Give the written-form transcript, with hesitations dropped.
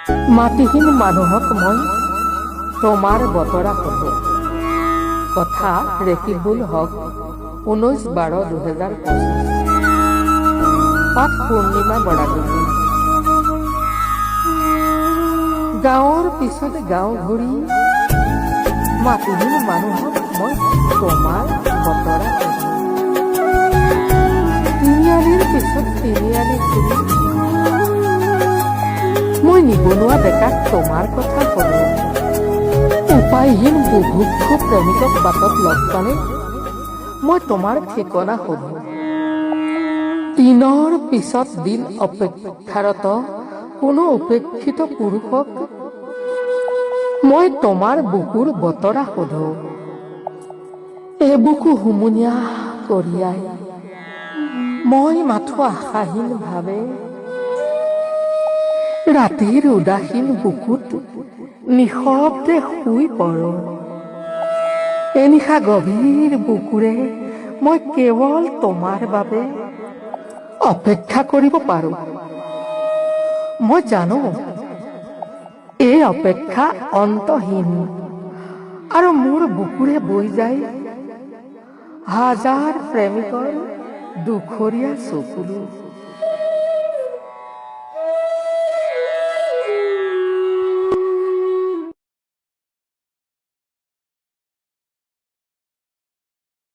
মাটিহীন মানুহক মই তোমাৰ বতৰা সোধো। কথা ৰেকিবুল হক 19/12/2025। পাঠ পূৰ্ণিমা বৰাগোহাঁই। গাঁৱৰ পিছত গাঁও ঘূৰি মাটিহীন মানুহক মই তোমাৰ বতৰা সোধো। তিনিআলিৰ পিছত তিনিআলি ঘূৰি মই নিবনুৱা ডেকাক তোমাৰ কথা সোধো। উপায়হীন বুভুক্ষু প্ৰেমিকক বাটত লগ পালে মই তোমাৰ ঠিকনা সোধো। দিনৰ পিছত দিন অপেক্ষাৰত কোনো উপেক্ষিত পুৰুষক মই তোমাৰ বুকুৰ বতৰা সোধো। এই বুকু হুমুনিয়া কঢ়িয়াই মই মাথো আশাহীন ভাৱে ৰাতিৰ উদাসীন বুকুত নিশব্দে শুই পৰো। এনিশা গভীৰ বুকুৰে মই কেৱল তোমাৰ বাবে অপেক্ষা কৰিব পাৰো। মই জানো এই অপেক্ষা অন্তহীন আৰু মোৰ বুকুৰে বৈ যায় হাজাৰ প্ৰেমিকৰ দুখৰীয়া চকুলো।